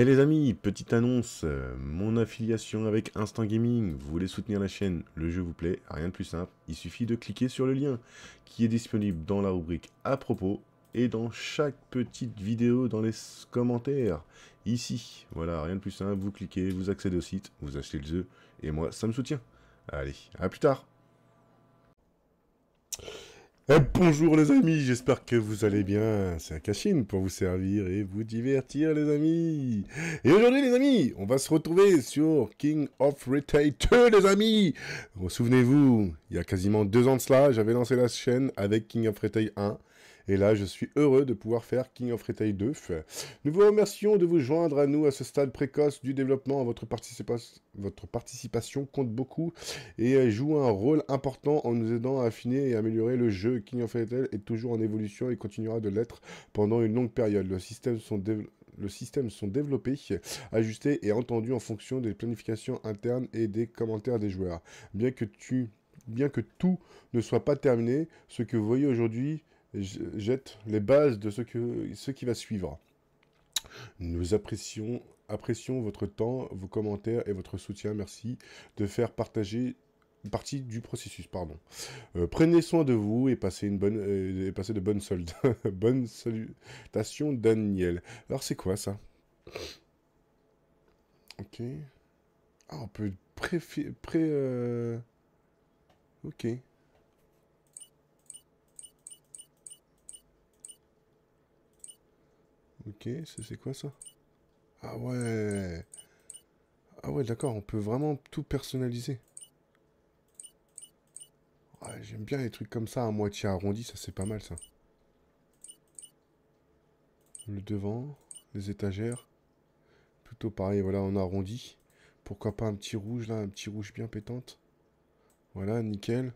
Eh les amis, petite annonce, mon affiliation avec Instant Gaming, vous voulez soutenir la chaîne, le jeu vous plaît, rien de plus simple, il suffit de cliquer sur le lien qui est disponible dans la rubrique à propos et dans chaque petite vidéo dans les commentaires, ici. Voilà, rien de plus simple, vous cliquez, vous accédez au site, vous achetez le jeu, et moi ça me soutient. Allez, à plus tard. Bonjour les amis, j'espère que vous allez bien. C'est Akashin pour vous servir et vous divertir les amis. Et aujourd'hui les amis, on va se retrouver sur King of Retail 2 les amis. Vous souvenez-vous, il y a quasiment 2 ans de cela, j'avais lancé la chaîne avec King of Retail 1. Et là, je suis heureux de pouvoir faire King of Retail 2. Nous vous remercions de vous joindre à nous à ce stade précoce du développement. Votre participation compte beaucoup et joue un rôle important en nous aidant à affiner et améliorer le jeu. King of Retail est toujours en évolution et continuera de l'être pendant une longue période. Le système sont développés, ajustés et entendus en fonction des planifications internes et des commentaires des joueurs. Bien que tout ne soit pas terminé, ce que vous voyez aujourd'hui jette les bases de ce qui va suivre. Nous apprécions votre temps, vos commentaires et votre soutien. Merci de faire partie du processus. Prenez soin de vous et passez de bonnes soldes. Bonnes salutations, Daniel. Alors, c'est quoi ça? Ok. Ah, on peut Ok. Ok, c'est quoi ça? Ah ouais. Ah ouais, d'accord, on peut vraiment tout personnaliser. Ouais, j'aime bien les trucs comme ça, à moitié arrondi, ça c'est pas mal ça. Le devant, les étagères. Plutôt pareil, voilà, on arrondit. Pourquoi pas un petit rouge là, un petit rouge bien pétante. Voilà, nickel.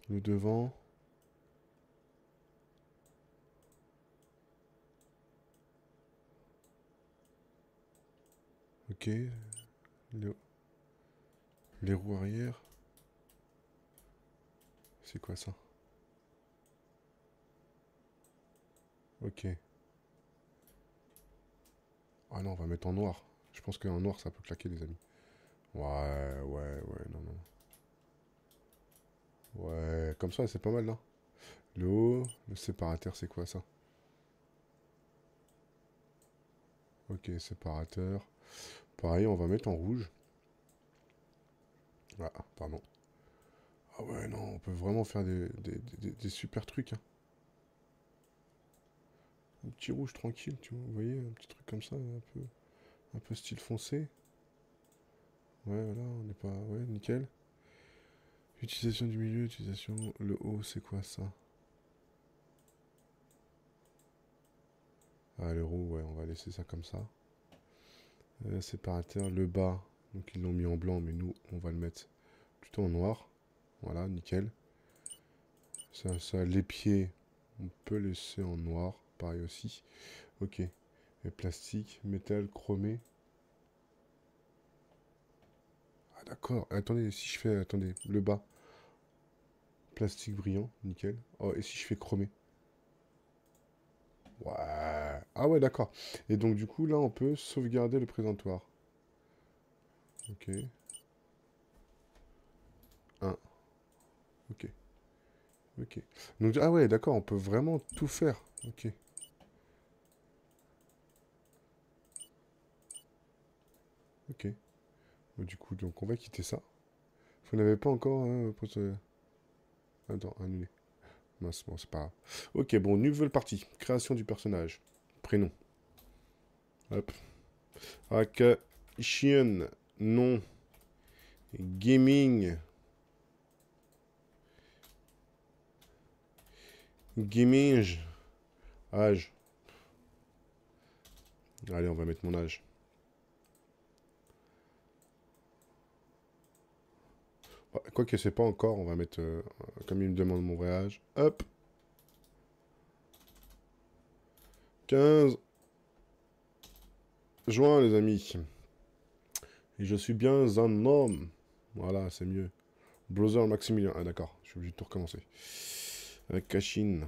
Le devant. Ok. Les roues arrière. C'est quoi ça? Ok. Ah non, on va mettre en noir. Je pense qu'en noir, ça peut claquer, les amis. Ouais, non, non. Ouais, comme ça, c'est pas mal, là. Le haut, le séparateur, c'est quoi, ça? Ok, séparateur. Pareil, on va mettre en rouge. Ah, pardon. Ah ouais, non, on peut vraiment faire des super trucs, hein. Un petit rouge tranquille, tu vois, vous voyez, un petit truc comme ça, un peu style foncé. Ouais, voilà, on n'est pas... Ouais, nickel. Utilisation du milieu, utilisation... Le haut, c'est quoi, ça? Ah, le rouge, ouais, on va laisser ça comme ça. Séparateur, le bas, donc ils l'ont mis en blanc, mais nous, on va le mettre plutôt en noir. Voilà, nickel. Ça, les pieds, on peut laisser en noir, pareil aussi. Ok. Et plastique, métal, chromé. Ah d'accord. Attendez, si je fais... Attendez, le bas. Plastique brillant, nickel. Oh, et si je fais chromé? Ouais. Ah ouais, d'accord. Et donc du coup, là, on peut sauvegarder le présentoir. Ok. 1. Ok. Ok. Donc, ah ouais, d'accord, on peut vraiment tout faire. Ok. Ok. Bon, du coup, donc on va quitter ça. Vous n'avez pas encore... Attends, annulé. Mince, bon, c'est pas grave. Ok, bon, nouvelle partie. Création du personnage. Prénom. Hop. Akashin. Nom. Gaming. Gaming. Âge. Allez, on va mettre mon âge. Quoi que c'est pas encore, on va mettre... comme il me demande mon vrai âge. Hop. 15 juin, les amis. Et je suis bien un homme. Voilà, c'est mieux. Brother Maximilien. Ah, d'accord. Je suis obligé de tout recommencer. Akashin.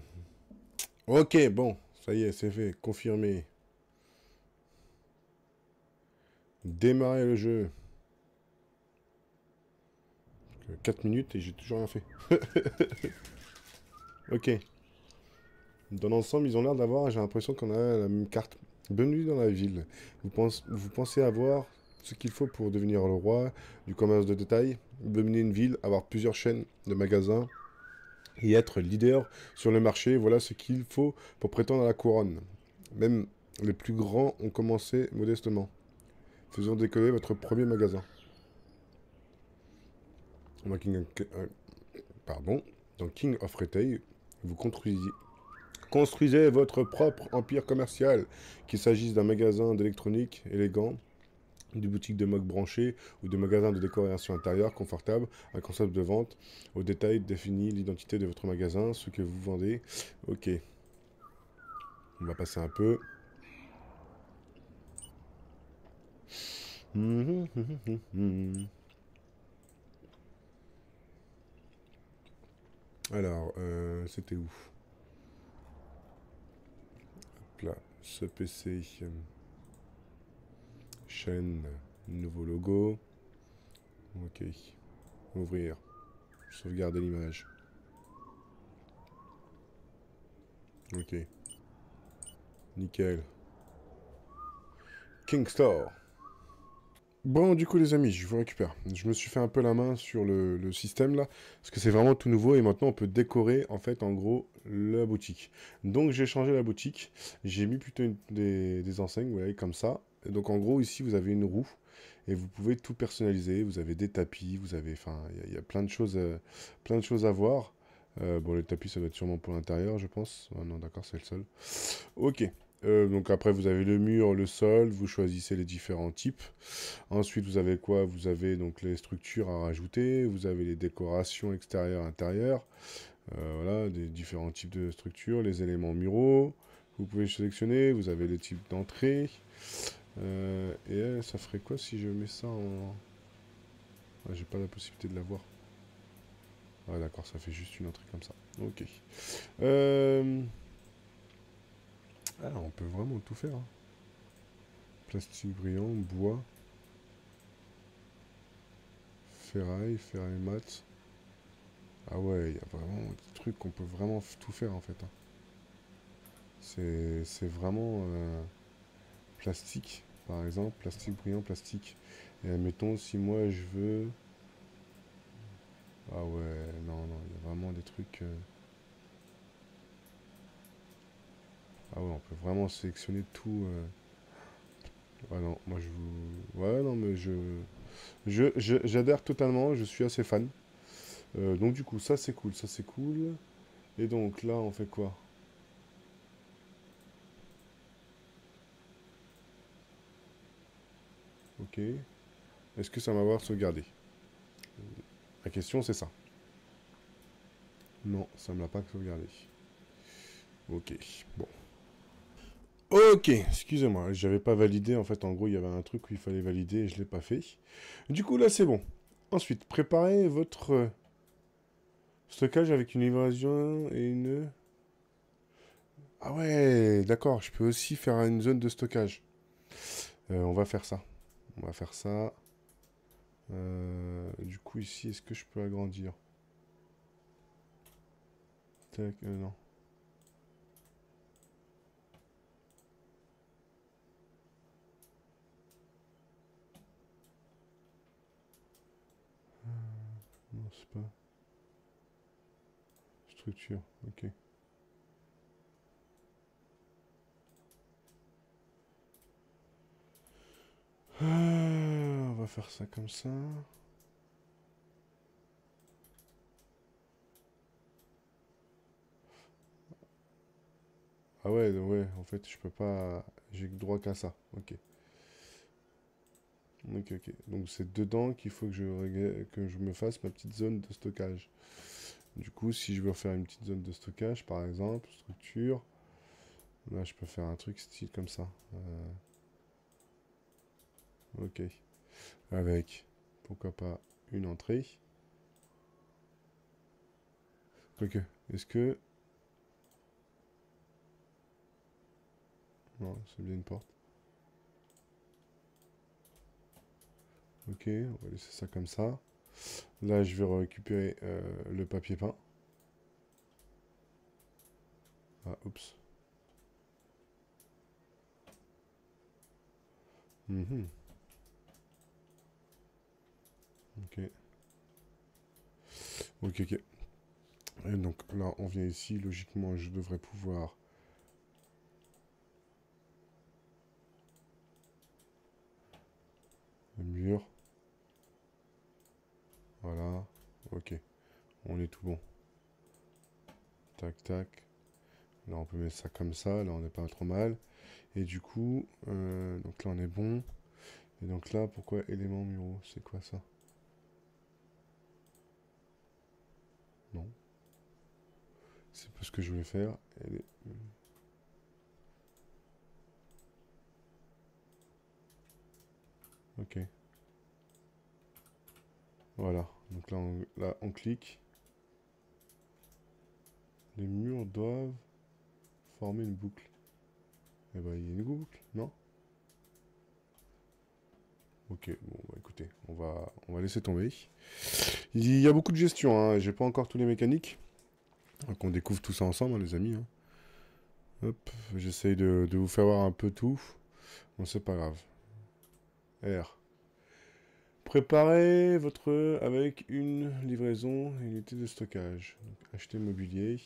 Ok, bon. Ça y est, c'est fait. Confirmé. Démarrer le jeu. 4 minutes et j'ai toujours rien fait. Ok. Dans l'ensemble, ils ont l'air d'avoir, j'ai l'impression qu'on a la même carte. Bienvenue dans la ville. Vous pensez avoir ce qu'il faut pour devenir le roi du commerce de détail, dominer une ville, avoir plusieurs chaînes de magasins et être leader sur le marché. Voilà ce qu'il faut pour prétendre à la couronne. Même les plus grands ont commencé modestement. Faisons décoller votre premier magasin. Dans pardon. Dans King of Retail, vous construisez votre propre empire commercial, qu'il s'agisse d'un magasin d'électronique élégant, d'une boutique de mode branchée ou de magasins de décoration intérieure confortable. Un concept de vente au détail définit l'identité de votre magasin, ce que vous vendez. Ok, on va passer un peu. Alors, c'était où? Hop là, ce PC, chaîne, nouveau logo. Ok, ouvrir, sauvegarder l'image. Ok, nickel. King Store. Bon, du coup, les amis, je vous récupère. Je me suis fait un peu la main sur le système là, parce que c'est vraiment tout nouveau et maintenant on peut décorer en fait, en gros, la boutique. Donc j'ai changé la boutique, j'ai mis plutôt des enseignes, vous voyez, comme ça. Et donc en gros, ici vous avez une roue et vous pouvez tout personnaliser. Vous avez des tapis, vous avez, enfin, il y a plein de choses à voir. Bon, les tapis, ça doit être sûrement pour l'intérieur, je pense. Ah non, d'accord, c'est le seul. Ok. Donc après, vous avez le mur, le sol, vous choisissez les différents types. Ensuite, vous avez quoi? Vous avez donc les structures à rajouter, vous avez les décorations extérieures, intérieures, voilà, des différents types de structures, les éléments muraux. Vous pouvez sélectionner, vous avez les types d'entrée. Ça ferait quoi si je mets ça en... Ah, j'ai pas la possibilité de l'avoir. Ah d'accord, ça fait juste une entrée comme ça. Ok. Ah, on peut vraiment tout faire, hein. Plastique brillant, bois, ferraille mat. Ah ouais, il y a vraiment des trucs qu'on peut vraiment tout faire en fait, hein. C'est vraiment plastique, par exemple, plastique brillant, plastique. Et admettons, si moi je veux... Ah ouais, non, non, il y a vraiment des trucs... Ah ouais, on peut vraiment sélectionner tout. Ouais, non, moi je vous... Ouais, non, mais j'adhère totalement, je suis assez fan. Donc du coup, ça c'est cool, ça c'est cool. Et donc là, on fait quoi? Ok. Est-ce que ça va m'avoir sauvegardé? La question c'est ça. Non, ça me l'a pas sauvegardé. Ok, bon. Ok, excusez-moi, j'avais pas validé, en fait, en gros, il y avait un truc où il fallait valider et je l'ai pas fait. Du coup, là, c'est bon. Ensuite, préparez votre stockage avec une livraison et une... Ah ouais, d'accord, je peux aussi faire une zone de stockage. On va faire ça. On va faire ça. Du coup, ici, est-ce que je peux agrandir? Tac, non. Non, c'est pas... Structure, ok. On va faire ça comme ça. Ah ouais, ouais, en fait, je peux pas... J'ai le droit qu'à ça, ok. Ok, ok. Donc c'est dedans qu'il faut que que je me fasse ma petite zone de stockage. Du coup, si je veux faire une petite zone de stockage, par exemple, structure, là je peux faire un truc style comme ça. Ok. Avec, pourquoi pas, une entrée. Ok. Est-ce que... Non, c'est bien une porte. Ok, on va laisser ça comme ça. Là, je vais récupérer le papier peint. Ah, oups. Mhm. Ok. Ok, ok. Et donc là, on vient ici. Logiquement, je devrais pouvoir... Le mur. Voilà. Ok. On est tout bon. Tac, tac. Là, on peut mettre ça comme ça. Là, on n'est pas trop mal. Et du coup, donc là, on est bon. Et donc là, pourquoi éléments muraux? C'est quoi ça? Non. C'est pas ce que je voulais faire. Ok. Voilà. Donc là, on clique. Les murs doivent former une boucle. Eh ben, il y a une boucle, non? Ok, bon, bah, écoutez, on va laisser tomber. Il y a beaucoup de gestion, hein. J'ai pas encore tous les mécaniques. Donc on découvre tout ça ensemble, hein, les amis, hein. Hop, j'essaye de vous faire voir un peu tout. Bon, c'est pas grave. R. Préparez votre avec une livraison et unité de stockage. Donc, acheter mobilier,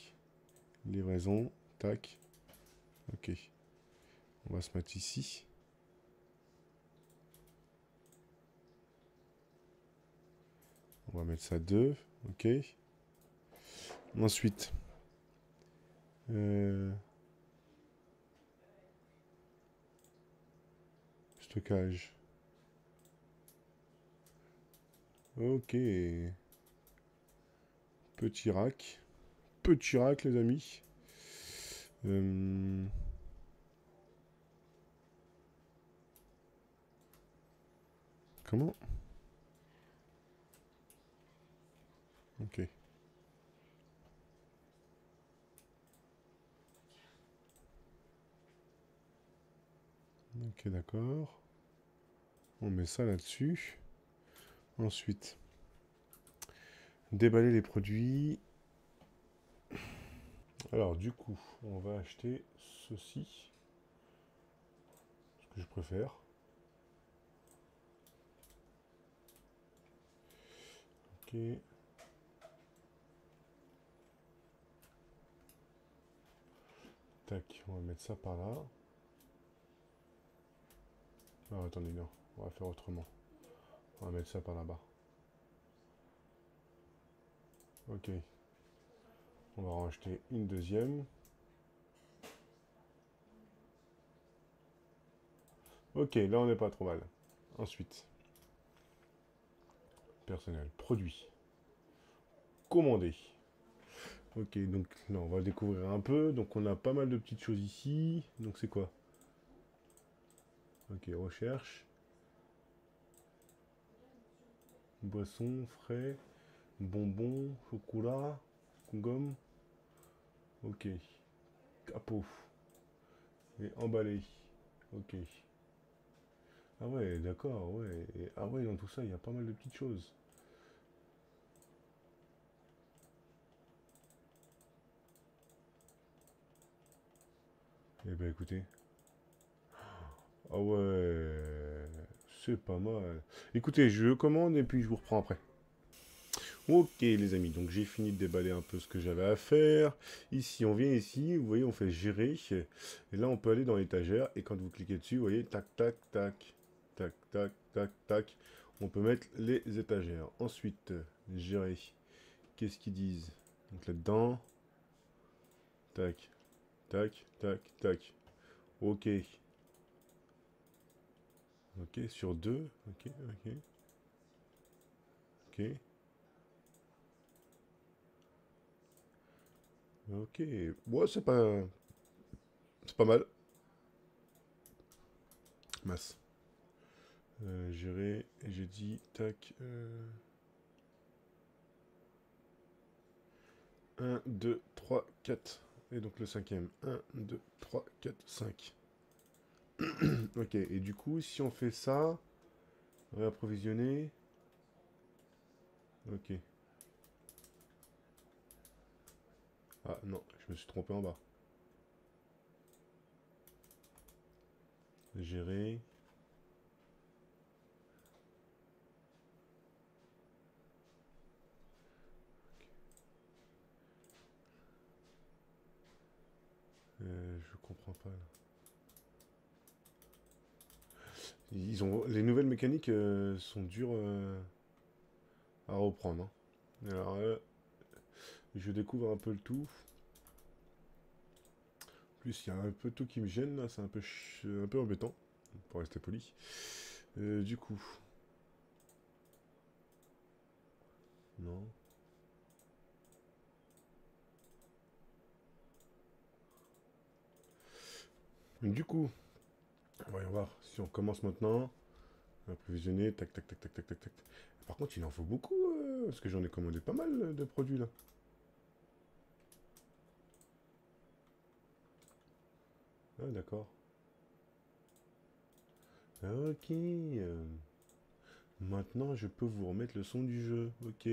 livraison, tac. Ok. On va se mettre ici. On va mettre ça 2. Ok. Ensuite, euh, stockage. Ok. Petit rack. Petit rack, les amis. Euh, comment? Ok. Ok, d'accord. On met ça là-dessus. Ensuite, déballer les produits. Alors, du coup, on va acheter ceci. Ce que je préfère. Ok. Tac, on va mettre ça par là. Ah, attendez, non. On va faire autrement. On va mettre ça par là-bas. Ok. On va en acheter une deuxième. Ok, là on n'est pas trop mal. Ensuite, personnel, produit, commandé. Ok, donc là on va découvrir un peu. Donc on a pas mal de petites choses ici. Donc c'est quoi? Ok, recherche. Boisson, frais, bonbons, chocolat, gomme. Ok. Capot. Et emballé. Ok. Ah ouais, d'accord, ouais. Ah ouais, dans tout ça, il y a pas mal de petites choses. Eh ben écoutez. Ah ouais. C'est pas mal. Écoutez, je commande et puis je vous reprends après. Ok les amis, donc j'ai fini de déballer un peu ce que j'avais à faire. Ici, on vient ici, vous voyez, on fait gérer. Et là, on peut aller dans l'étagère. Et quand vous cliquez dessus, vous voyez, tac, tac, tac, tac, tac, tac, tac. On peut mettre les étagères. Ensuite, gérer. Qu'est-ce qu'ils disent? Donc là-dedans, tac, tac, tac, tac. Ok. Ok, sur deux. Ok, ok, ok. Ok. Ouais, c'est pas mal. Masse. Gérer. Et j'ai dit, tac. 1, 2, 3, 4. Et donc le cinquième. 1, 2, 3, 4, 5. Ok, et du coup, si on fait ça, Réapprovisionner. Ok. Ah non, je me suis trompé en bas. Gérer. Je comprends pas là. Les nouvelles mécaniques sont dures à reprendre, hein. Alors je découvre un peu le tout. En plus, il y a un peu tout qui me gêne là, c'est un peu embêtant, pour rester poli. Du coup. Non. Du coup, voyons voir si on commence maintenant. Approvisionner, tac, tac, tac, tac, tac, tac, tac. Par contre, il en faut beaucoup, parce que j'en ai commandé pas mal de produits là. Ah, d'accord. Ok. Maintenant, je peux vous remettre le son du jeu. Ok.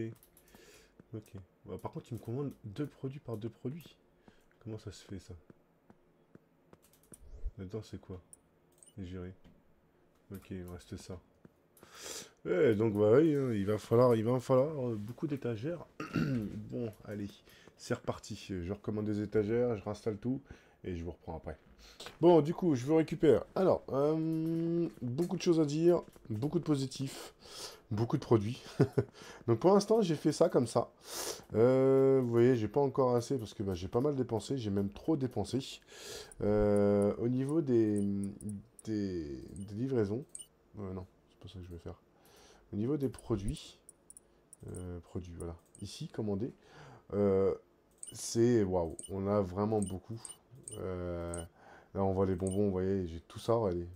Ok. Bah, par contre, il me commande deux produits par deux produits. Comment ça se fait ça? Là-dedans, c'est quoi? Gérer. Ok, il me reste ça. Ouais, donc bah oui, hein, il va en falloir beaucoup d'étagères. Bon, allez, c'est reparti. Je recommande des étagères, je réinstalle tout et je vous reprends après. Bon, du coup, je vous récupère. Alors, beaucoup de choses à dire, beaucoup de positifs, beaucoup de produits. Donc pour l'instant, j'ai fait ça comme ça. Vous voyez, j'ai pas encore assez parce que bah, j'ai pas mal dépensé, j'ai même trop dépensé. Au niveau des livraisons, non, c'est pas ça que je vais faire. Au niveau des produits, voilà. Ici, commandé, euh, c'est waouh, on a vraiment beaucoup. Euh, Là, on voit les bonbons, vous voyez, j'ai tout ça, allez.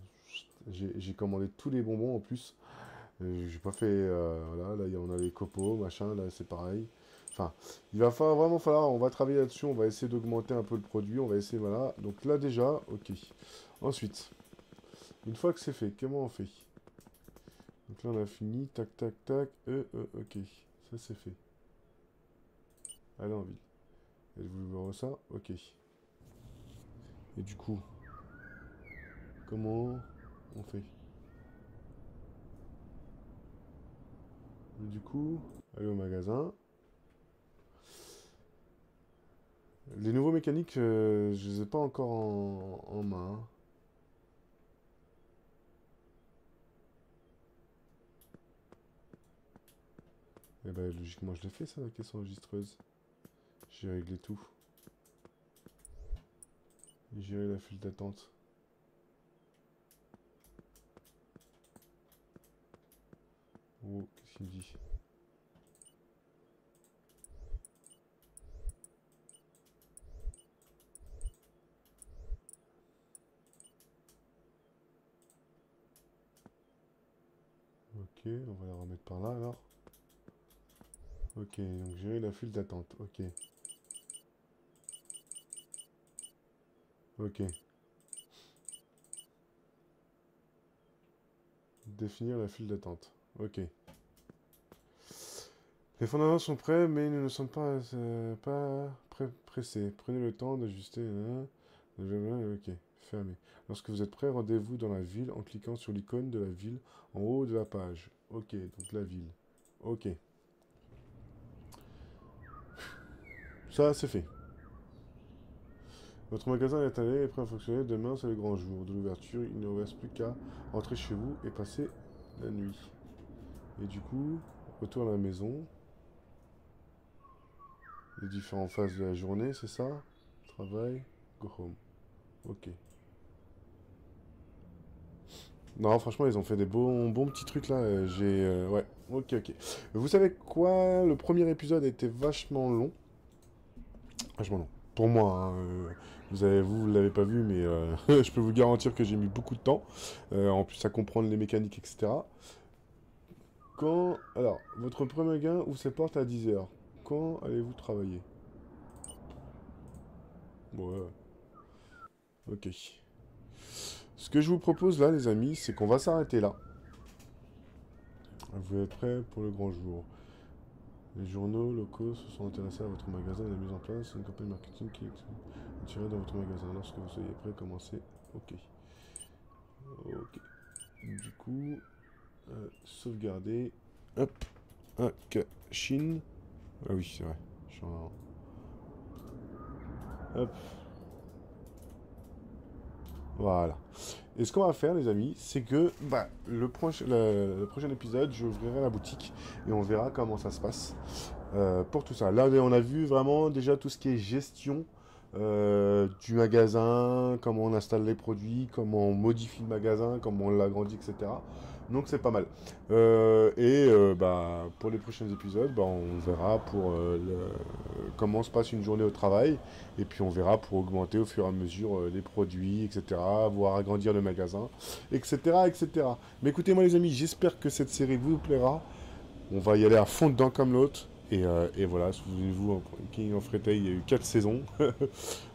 J'ai commandé tous les bonbons en plus. J'ai pas fait, voilà, là, on a les copeaux, machin, là, c'est pareil. Enfin, il va vraiment falloir, on va travailler là-dessus, on va essayer d'augmenter un peu le produit, on va essayer, voilà. Donc là, déjà, ok. Ensuite, une fois que c'est fait, comment on fait? Donc là, on a fini, tac, tac, tac, ok. Ça, c'est fait. Allez en ville. Êtes-vous voir ça? Ok. Et du coup, comment on fait? Du coup, aller au magasin. Les nouveaux mécaniques, je les ai pas encore en main. Et ben logiquement je l'ai fait ça, la caisse enregistreuse. J'ai réglé tout. J'ai réglé la file d'attente. Oh, qu'est-ce qu'il me dit? Ok, on va la remettre par là alors. Ok, donc gérer la file d'attente. Ok. Ok. Définir la file d'attente. Ok. Les fondamentaux sont prêts, mais nous ne sommes pas pressés. Prenez le temps d'ajuster. Ok, fermé. Lorsque vous êtes prêt, rendez-vous dans la ville en cliquant sur l'icône de la ville en haut de la page. Ok, donc la ville. Ok. Ça, c'est fait. Votre magasin est installé et prêt à fonctionner. Demain, c'est le grand jour de l'ouverture. Il ne vous reste plus qu'à rentrer chez vous et passer la nuit. Et du coup, retour à la maison. Les différentes phases de la journée, c'est ça? Travail, go home. Ok. Non, franchement, ils ont fait des bons petits trucs là. Ouais, ok, ok. Vous savez quoi? Le premier épisode a été vachement long. Vachement long. Pour moi, hein, vous l'avez pas vu, mais je peux vous garantir que j'ai mis beaucoup de temps. En plus, à comprendre les mécaniques, etc. Alors, votre premier gain ouvre ses portes à 10 h. Quand allez-vous travailler? Ouais, ok. Ce que je vous propose là, les amis, c'est qu'on va s'arrêter là. Vous êtes prêts pour le grand jour. Les journaux locaux se sont intéressés à votre magasin et la mise en place d'une campagne marketing qui est tirée dans votre magasin. Lorsque vous soyez prêts, commencez. Ok. Ok. Du coup, sauvegarder. Hop. Un Chine. Ah oui, c'est vrai. Je suis en... Hop. Voilà. Et ce qu'on va faire, les amis, c'est que le prochain épisode, j'ouvrirai la boutique et on verra comment ça se passe pour tout ça. Là, on a vu vraiment déjà tout ce qui est gestion du magasin, comment on installe les produits, comment on modifie le magasin, comment on l'agrandit, etc. Donc c'est pas mal. Pour les prochains épisodes, on verra pour comment se passe une journée au travail. Et puis on verra pour augmenter au fur et à mesure les produits, etc. Voire agrandir le magasin, etc. etc. Mais écoutez moi les amis, j'espère que cette série vous plaira. On va y aller à fond dedans comme l'autre. Et voilà, souvenez-vous, King of Retail, il y a eu 4 saisons.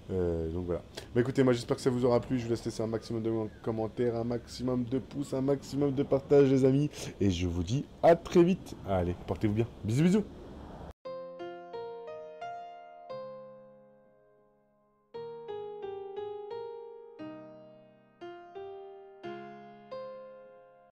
Donc voilà. Mais écoutez, moi j'espère que ça vous aura plu. Je vous laisse laisser un maximum de commentaires, un maximum de pouces, un maximum de partage les amis. Et je vous dis à très vite. Allez, portez-vous bien. Bisous bisous.